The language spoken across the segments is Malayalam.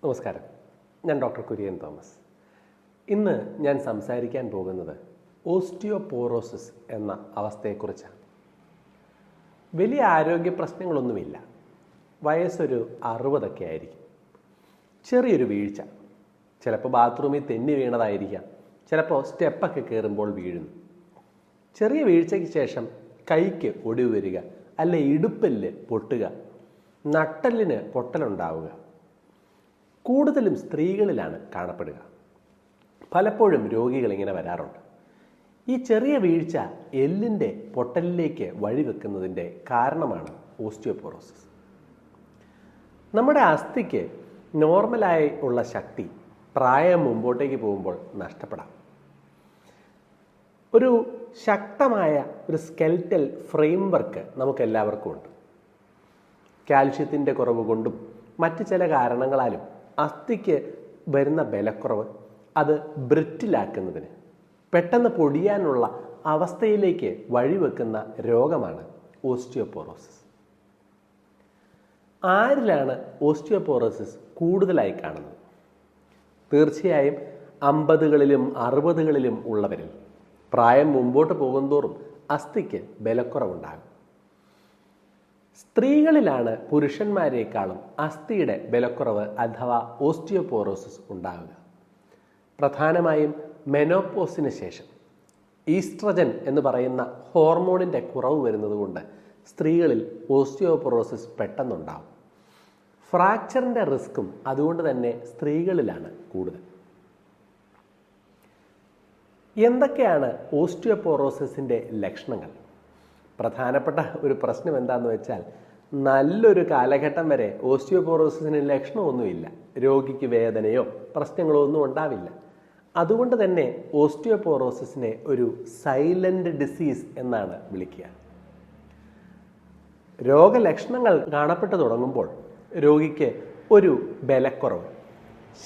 നമസ്കാരം, ഞാൻ ഡോക്ടർ കുര്യൻ തോമസ്. ഇന്ന് ഞാൻ സംസാരിക്കാൻ പോകുന്നത് ഓസ്റ്റിയോപോറോസിസ് എന്ന അവസ്ഥയെക്കുറിച്ചാണ്. വലിയ ആരോഗ്യ പ്രശ്നങ്ങളൊന്നുമില്ല. വയസ്സൊരു 60 ആയിരിക്കും. ചെറിയൊരു വീഴ്ച, ചിലപ്പോൾ ബാത്റൂമിൽ തെന്നി വീണതായിരിക്കാം, ചിലപ്പോൾ സ്റ്റെപ്പൊക്കെ കയറുമ്പോൾ വീഴുന്നു. ചെറിയ വീഴ്ചയ്ക്ക് ശേഷം കൈക്ക് ഒടിവ് വരിക, അല്ലെ ഇടുപ്പല്ല് പൊട്ടുക, നട്ടെല്ലിന് പൊട്ടലുണ്ടാവുക. കൂടുതലും സ്ത്രീകളിലാണ് കാണപ്പെടുക. പലപ്പോഴും രോഗികൾ ഇങ്ങനെ വരാറുണ്ട്. ഈ ചെറിയ വീഴ്ച എല്ലിൻ്റെ പൊട്ടലിലേക്ക് വഴിവെക്കുന്നതിൻ്റെ കാരണമാണ് ഓസ്റ്റിയോപോറോസിസ്. നമ്മുടെ അസ്ഥിക്ക് നോർമലായി ഉള്ള ശക്തി പ്രായം മുമ്പോട്ടേക്ക് പോകുമ്പോൾ നഷ്ടപ്പെടാം. ഒരു ശക്തമായ ഒരു സ്കെൽറ്റൽ ഫ്രെയിംവർക്ക് നമുക്കെല്ലാവർക്കും ഉണ്ട്. കാൽഷ്യത്തിൻ്റെ കുറവ് കൊണ്ടും മറ്റ് ചില കാരണങ്ങളാലും അസ്ഥിക്ക് വരുന്ന ബലക്കുറവ് അത് ബ്രിറ്റിലാക്കുന്നതിന്, പെട്ടെന്ന് പൊടിയാനുള്ള അവസ്ഥയിലേക്ക് വഴിവെക്കുന്ന രോഗമാണ് ഓസ്റ്റിയോപോറോസിസ്. ആരിലാണ് ഓസ്റ്റിയോപോറോസിസ് കൂടുതലായി കാണുന്നത്? തീർച്ചയായും 50കളിലും 60കളിലും ഉള്ളവരിൽ. പ്രായം മുമ്പോട്ട് പോകുന്തോറും അസ്ഥിക്ക് ബലക്കുറവുണ്ടാകും. സ്ത്രീകളിലാണ് പുരുഷന്മാരെക്കാളും അസ്ഥിയുടെ ബലക്കുറവ് അഥവാ ഓസ്റ്റിയോപോറോസിസ് ഉണ്ടാവുക. പ്രധാനമായും മെനോപോസിന് ശേഷം ഈസ്ട്രജൻ എന്ന് പറയുന്ന ഹോർമോണിൻ്റെ കുറവ് വരുന്നതുകൊണ്ട് സ്ത്രീകളിൽ ഓസ്റ്റിയോപോറോസിസ് പെട്ടെന്നുണ്ടാവും. ഫ്രാക്ചറിൻ്റെ റിസ്ക്കും അതുകൊണ്ട് തന്നെ സ്ത്രീകളിലാണ് കൂടുതൽ. എന്തൊക്കെയാണ് ഓസ്റ്റിയോപോറോസിസിൻ്റെ ലക്ഷണങ്ങൾ? പ്രധാനപ്പെട്ട ഒരു പ്രശ്നം എന്താണെന്ന് വെച്ചാൽ, നല്ലൊരു കാലഘട്ടം വരെ ഓസ്റ്റിയോപോറോസിസിന് ലക്ഷണമൊന്നുമില്ല. രോഗിക്ക് വേദനയോ പ്രശ്നങ്ങളോ ഒന്നും ഉണ്ടാവില്ല. അതുകൊണ്ട് തന്നെ ഓസ്റ്റിയോപോറോസിസിനെ ഒരു സൈലന്റ് ഡിസീസ് എന്നാണ് വിളിക്കുക. രോഗലക്ഷണങ്ങൾ കാണപ്പെട്ടു തുടങ്ങുമ്പോൾ രോഗിക്ക് ഒരു ബലക്കുറവ്,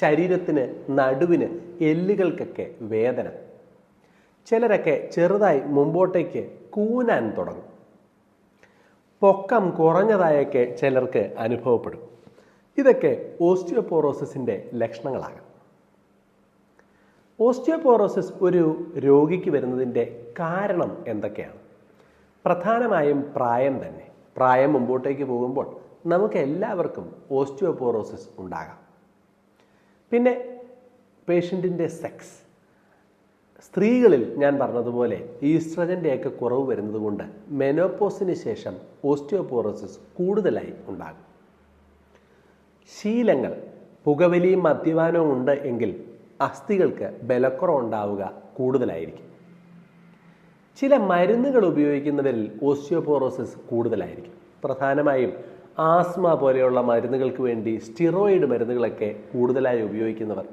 ശരീരത്തിന്, നടുവിന്, എല്ലുകൾക്കൊക്കെ വേദന, ചിലരൊക്കെ ചെറുതായി മുമ്പോട്ടേക്ക് കൂനാൻ തുടങ്ങും. പൊക്കം കുറഞ്ഞതായൊക്കെ ചിലർക്ക് അനുഭവപ്പെടും. ഇതൊക്കെ ഓസ്റ്റിയോപോറോസിസിൻ്റെ ലക്ഷണങ്ങളാകാം. ഓസ്റ്റിയോപോറോസിസ് ഒരു രോഗിക്ക് വരുന്നതിൻ്റെ കാരണം എന്തൊക്കെയാണ്? പ്രധാനമായും പ്രായം തന്നെ. പ്രായം മുമ്പോട്ടേക്ക് പോകുമ്പോൾ നമുക്ക് എല്ലാവർക്കും ഓസ്റ്റിയോപോറോസിസ് ഉണ്ടാകാം. പിന്നെ പേഷ്യൻറ്റിൻ്റെ സെക്സ്. സ്ത്രീകളിൽ ഞാൻ പറഞ്ഞതുപോലെ ഈസ്ട്രജൻ്റെയൊക്കെ കുറവ് വരുന്നത് കൊണ്ട് മെനോപോസിന് ശേഷം ഓസ്റ്റിയോപോറോസിസ് കൂടുതലായി ഉണ്ടാകും. ശീലങ്ങൾ, പുകവലിയും മദ്യപാനവും ഉണ്ട് എങ്കിൽ അസ്ഥികൾക്ക് ബലക്കുറവുണ്ടാവുക കൂടുതലായിരിക്കും. ചില മരുന്നുകൾ ഉപയോഗിക്കുന്നവരിൽ ഓസ്റ്റിയോപോറോസിസ് കൂടുതലായിരിക്കും. പ്രധാനമായും ആസ്മ പോലെയുള്ള മരുന്നുകൾക്ക് വേണ്ടി സ്റ്റിറോയിഡ് മരുന്നുകളൊക്കെ കൂടുതലായി ഉപയോഗിക്കുന്നവർ,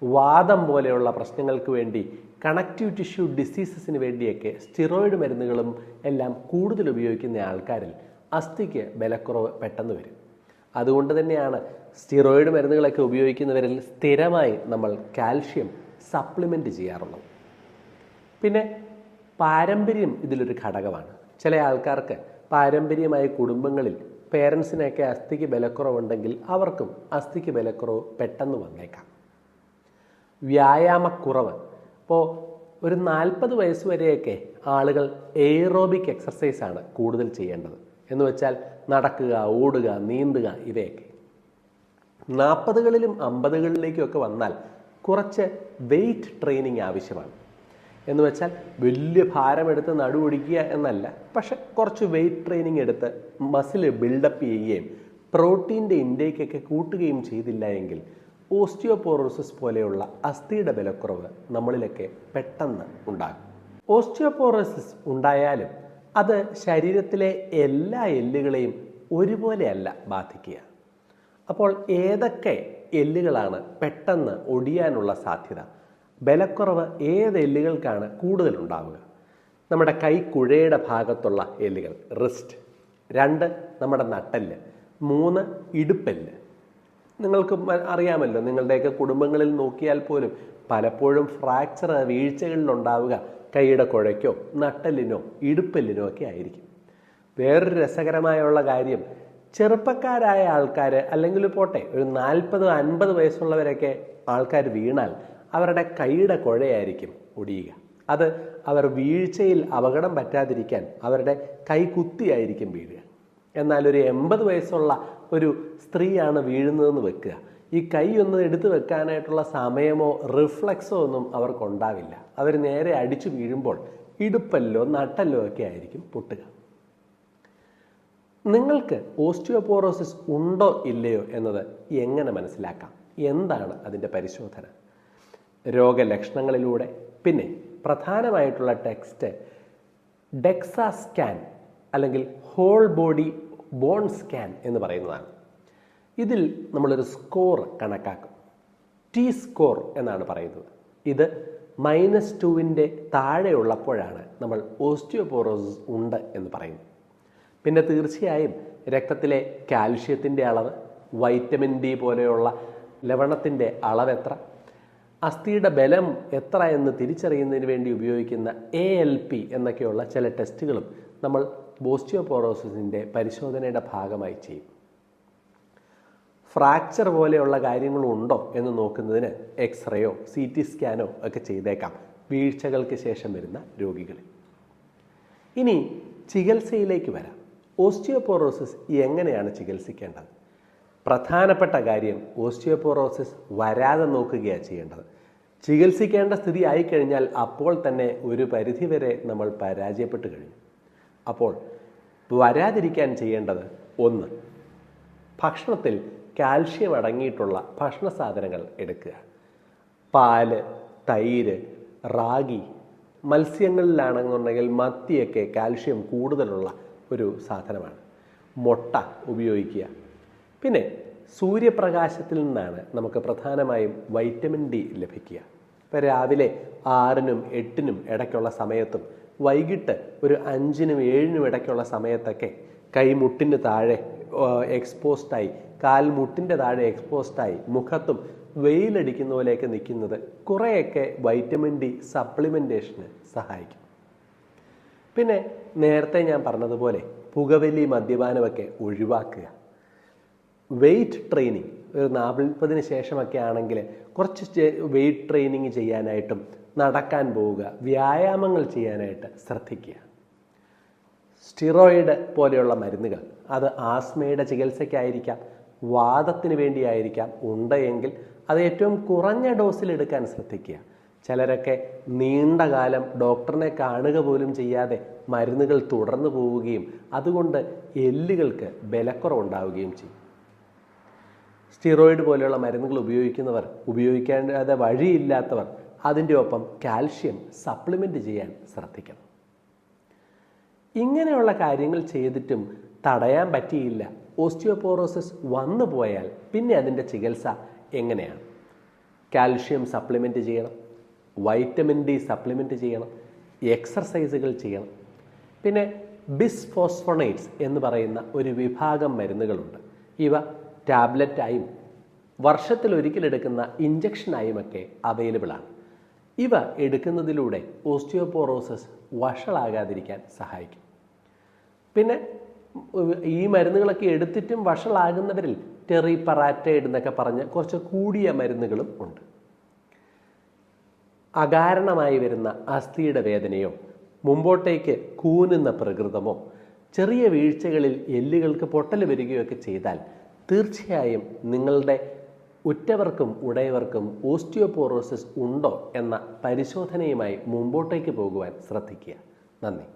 വാദം പോലെയുള്ള പ്രശ്നങ്ങൾക്ക് വേണ്ടി, കണക്റ്റീവ് ടിഷ്യൂ ഡിസീസസിന് വേണ്ടിയൊക്കെ സ്റ്റിറോയിഡ് മരുന്നുകളും എല്ലാം കൂടുതൽ ഉപയോഗിക്കുന്ന ആൾക്കാരിൽ അസ്ഥിക്ക് ബലക്കുറവ് പെട്ടെന്ന് വരും. അതുകൊണ്ട് തന്നെയാണ് സ്റ്റിറോയിഡ് മരുന്നുകളൊക്കെ ഉപയോഗിക്കുന്നവരിൽ സ്ഥിരമായി നമ്മൾ കാൽഷ്യം സപ്ലിമെൻ്റ് ചെയ്യാറുള്ളത്. പിന്നെ പാരമ്പര്യം ഇതിലൊരു ഘടകമാണ്. ചില ആൾക്കാർക്ക് പാരമ്പര്യമായ കുടുംബങ്ങളിൽ പേരൻസിനൊക്കെ അസ്ഥിക്ക് ബലക്കുറവുണ്ടെങ്കിൽ അവർക്കും അസ്ഥിക്ക് ബലക്കുറവ് പെട്ടെന്ന് വന്നേക്കാം. വ്യായാമക്കുറവ്. ഇപ്പോൾ ഒരു 40 വയസ്സ് വരെയൊക്കെ ആളുകൾ എയ്റോബിക് എക്സർസൈസാണ് കൂടുതൽ ചെയ്യേണ്ടത്. എന്ന് വെച്ചാൽ നടക്കുക, ഓടുക, നീന്തുക, ഇവയൊക്കെ. 40കളിലും 50കളിലേക്കും വന്നാൽ കുറച്ച് വെയിറ്റ് ട്രെയിനിങ് ആവശ്യമാണ്. എന്ന് വെച്ചാൽ വലിയ ഭാരമെടുത്ത് നടുവൊടിക്കുക എന്നല്ല, പക്ഷെ കുറച്ച് വെയിറ്റ് ട്രെയിനിങ് എടുത്ത് മസിൽ ബിൽഡപ്പ് ചെയ്യുകയും പ്രോട്ടീൻ്റെ ഇൻടേക്കൊക്കെ കൂട്ടുകയും ചെയ്തില്ല എങ്കിൽ ഓസ്റ്റിയോപോറോസിസ് പോലെയുള്ള അസ്ഥിയുടെ ബലക്കുറവ് നമ്മളിലൊക്കെ പെട്ടെന്ന് ഉണ്ടാകും. ഓസ്റ്റിയോപോറോസിസ് ഉണ്ടായാലും അത് ശരീരത്തിലെ എല്ലാ എല്ലുകളെയും ഒരുപോലെയല്ല ബാധിക്കുക. അപ്പോൾ ഏതൊക്കെ എല്ലുകളാണ് പെട്ടെന്ന് ഒടിയാനുള്ള സാധ്യത? ബലക്കുറവ് ഏത് എല്ലുകൾക്കാണ് കൂടുതലുണ്ടാവുക? നമ്മുടെ കൈക്കുഴയുടെ ഭാഗത്തുള്ള എല്ലുകൾ, റിസ്റ്റ്. 2 നമ്മുടെ നട്ടെല്ല്. 3 ഇടുപ്പെല്ല്. നിങ്ങൾക്ക് അറിയാമല്ലോ, നിങ്ങളുടെയൊക്കെ കുടുംബങ്ങളിൽ നോക്കിയാൽ പോലും പലപ്പോഴും ഫ്രാക്ചർ, വീഴ്ചകളിലുണ്ടാവുക കൈയുടെ കുഴയ്ക്കോ നട്ടെല്ലിനോ ഇടുപ്പെല്ലിനോ ഒക്കെ ആയിരിക്കും. വേറൊരു രസകരമായുള്ള കാര്യം, ചെറുപ്പക്കാരായ ആൾക്കാർ അല്ലെങ്കിൽ പോട്ടെ ഒരു 40-50 വയസ്സുള്ളവരൊക്കെ ആൾക്കാർ വീണാൽ അവരുടെ കൈയുടെ കുഴയായിരിക്കും ഒടിയുക. അത് അവർ വീഴ്ചയിൽ അപകടം പറ്റാതിരിക്കാൻ അവരുടെ കൈ കുത്തിയായിരിക്കും വീഴുക. എന്നാൽ ഒരു 80 വയസ്സുള്ള ഒരു സ്ത്രീയാണ് വീഴുന്നതെന്ന് വെക്കുക, ഈ കൈ ഒന്ന് എടുത്തു വെക്കാനായിട്ടുള്ള സമയമോ റിഫ്ലക്സോ ഒന്നും അവർക്കുണ്ടാവില്ല. അവർ നേരെ അടിച്ചു വീഴുമ്പോൾ ഇടുപ്പല്ലോ നട്ടല്ലോ ഒക്കെ ആയിരിക്കും പൊട്ടുക. നിങ്ങൾക്ക് ഓസ്റ്റിയോപോറോസിസ് ഉണ്ടോ ഇല്ലയോ എന്നത് എങ്ങനെ മനസ്സിലാക്കാം? എന്താണ് അതിൻ്റെ പരിശോധന? രോഗലക്ഷണങ്ങളിലൂടെ, പിന്നെ പ്രധാനമായിട്ടുള്ള ടെസ്റ്റ് ഡെക്സാ സ്കാൻ അല്ലെങ്കിൽ ഹോൾ ബോഡി ബോൺ സ്കാൻ എന്ന് പറയുന്നതാണ്. ഇതിൽ നമ്മളൊരു സ്കോർ കണക്കാക്കും. ടി സ്കോർ എന്നാണ് പറയുന്നത്. ഇത് -2 താഴെയുള്ളപ്പോഴാണ് നമ്മൾ ഓസ്റ്റിയോപോറോസിസ് ഉണ്ട് എന്ന് പറയുന്നത്. പിന്നെ തീർച്ചയായും രക്തത്തിലെ കാൽഷ്യത്തിൻ്റെ അളവ്, വൈറ്റമിൻ ഡി പോലെയുള്ള ലവണത്തിൻ്റെ അളവ് എത്ര, അസ്ഥിയുടെ ബലം എത്ര എന്ന് തിരിച്ചറിയുന്നതിന് വേണ്ടി ഉപയോഗിക്കുന്ന ALP എന്നൊക്കെയുള്ള ചില ടെസ്റ്റുകളും നമ്മൾ ഓസ്റ്റിയോപോറോസിസിൻ്റെ പരിശോധനയുടെ ഭാഗമായി ചെയ്യും. ഫ്രാക്ചർ പോലെയുള്ള കാര്യങ്ങളുണ്ടോ എന്ന് നോക്കുന്നതിന് എക്സ്റേയോ CT സ്കാനോ ഒക്കെ ചെയ്തേക്കാം വീഴ്ചകൾക്ക് ശേഷം വരുന്ന രോഗികളിൽ. ഇനി ചികിത്സയിലേക്ക് വരാം. ഓസ്റ്റിയോപോറോസിസ് എങ്ങനെയാണ് ചികിത്സിക്കേണ്ടത്? പ്രധാനപ്പെട്ട കാര്യം ഓസ്റ്റിയോപോറോസിസ് വരാതെ നോക്കുകയാണ് ചെയ്യേണ്ടത്. ചികിത്സിക്കേണ്ട സ്ഥിതി ആയിക്കഴിഞ്ഞാൽ അപ്പോൾ തന്നെ ഒരു പരിധിവരെ നമ്മൾ പരാജയപ്പെട്ടു കഴിഞ്ഞു. അപ്പോൾ വരാതിരിക്കാൻ ചെയ്യേണ്ടത് 1, ഭക്ഷണത്തിൽ കാൽഷ്യം അടങ്ങിയിട്ടുള്ള ഭക്ഷണ സാധനങ്ങൾ എടുക്കുക. പാല്, തൈര്, റാഗി, മത്സ്യങ്ങളിലാണെന്നുണ്ടെങ്കിൽ മത്തിയൊക്കെ കാൽഷ്യം കൂടുതലുള്ള ഒരു സാധനമാണ്. മുട്ട ഉപയോഗിക്കുക. പിന്നെ സൂര്യപ്രകാശത്തിൽ നിന്നാണ് നമുക്ക് പ്രധാനമായും വൈറ്റമിൻ ഡി ലഭിക്കുക. ഇപ്പോൾ രാവിലെ 6-നും 8-നും ഇടയ്ക്കുള്ള സമയത്തും വൈകിട്ട് ഒരു 5-നും 7-നും ഇടയ്ക്കുള്ള സമയത്തൊക്കെ കൈമുട്ടിന് താഴെ എക്സ്പോസ്ഡായി, കാൽമുട്ടിൻ്റെ താഴെ എക്സ്പോസ്ഡായി മുഖത്തും വെയിലടിക്കുന്ന പോലെയൊക്കെ നിൽക്കുന്നത് കുറേയൊക്കെ വൈറ്റമിൻ ഡി സപ്ലിമെൻറ്റേഷന് സഹായിക്കും. പിന്നെ നേരത്തെ ഞാൻ പറഞ്ഞതുപോലെ പുകവലി, മദ്യപാനമൊക്കെ ഒഴിവാക്കുക. വെയിറ്റ് ട്രെയിനിങ് ഒരു 40-ന് ശേഷമൊക്കെ ആണെങ്കിൽ കുറച്ച് വെയിറ്റ് ട്രെയിനിങ് ചെയ്യാനായിട്ടും നടക്കാൻ പോവുക, വ്യായാമങ്ങൾ ചെയ്യാനായിട്ട് ശ്രദ്ധിക്കുക. സ്റ്റിറോയിഡ് പോലെയുള്ള മരുന്നുകൾ, അത് ആസ്മയുടെ ചികിത്സയ്ക്കായിരിക്കാം, വാദത്തിന് വേണ്ടിയായിരിക്കാം, ഉണ്ടെങ്കിൽ അത് ഏറ്റവും കുറഞ്ഞ ഡോസിൽ എടുക്കാൻ ശ്രദ്ധിക്കുക. ചിലരൊക്കെ നീണ്ട കാലം ഡോക്ടറിനെ കാണുക പോലും ചെയ്യാതെ മരുന്നുകൾ തുടർന്നു പോവുകയും അതുകൊണ്ട് എല്ലുകൾക്ക് ബലക്കുറവുണ്ടാവുകയും ചെയ്യും. സ്റ്റിറോയിഡ് പോലെയുള്ള മരുന്നുകൾ ഉപയോഗിക്കാതെ വഴിയില്ലാത്തവർ അതിൻ്റെ ഒപ്പം കാൽഷ്യം സപ്ലിമെൻ്റ് ചെയ്യാൻ ശ്രദ്ധിക്കണം. ഇങ്ങനെയുള്ള കാര്യങ്ങൾ ചെയ്തിട്ടും തടയാൻ പറ്റിയില്ല, ഓസ്റ്റിയോപോറോസിസ് വന്നു പോയാൽ പിന്നെ അതിൻ്റെ ചികിത്സ എങ്ങനെയാണ്? കാൽഷ്യം സപ്ലിമെൻ്റ് ചെയ്യണം, വൈറ്റമിൻ ഡി സപ്ലിമെൻ്റ് ചെയ്യണം, എക്സർസൈസുകൾ ചെയ്യണം. പിന്നെ ബിസ്ഫോസ്ഫോണേറ്റ്സ് എന്ന് പറയുന്ന ഒരു വിഭാഗം മരുന്നുകളുണ്ട്. ഇവ ടാബ്ലറ്റായും വർഷത്തിലൊരിക്കലെടുക്കുന്ന ഇഞ്ചക്ഷനായുമൊക്കെ അവൈലബിൾ ആണ്. ഇവ എടുക്കുന്നതിലൂടെ ഓസ്റ്റിയോപോറോസിസ് വഷളാകാതിരിക്കാൻ സഹായിക്കും. പിന്നെ ഈ മരുന്നുകളൊക്കെ എടുത്തിട്ടും വഷളാകുന്നവരിൽ ടെറിപറാറ്റൈഡ് എന്നൊക്കെ പറഞ്ഞ് കുറച്ച് കൂടിയ മരുന്നുകളും ഉണ്ട്. അകാരണമായി വരുന്ന അസ്ഥിയുടെ വേദനയോ മുമ്പോട്ടേക്ക് കൂനുന്ന പ്രകൃതമോ ചെറിയ വീഴ്ചകളിൽ എല്ലുകൾക്ക് പൊട്ടൽ വരികയൊക്കെ ചെയ്താൽ തീർച്ചയായും നിങ്ങളുടെ ഉറ്റവർക്കും ഉടയവർക്കും ഓസ്റ്റിയോപോറോസിസ് ഉണ്ടോ എന്ന പരിശോധനയുമായി മുമ്പോട്ടേക്ക് പോകുവാൻ ശ്രദ്ധിക്കുക. നന്ദി.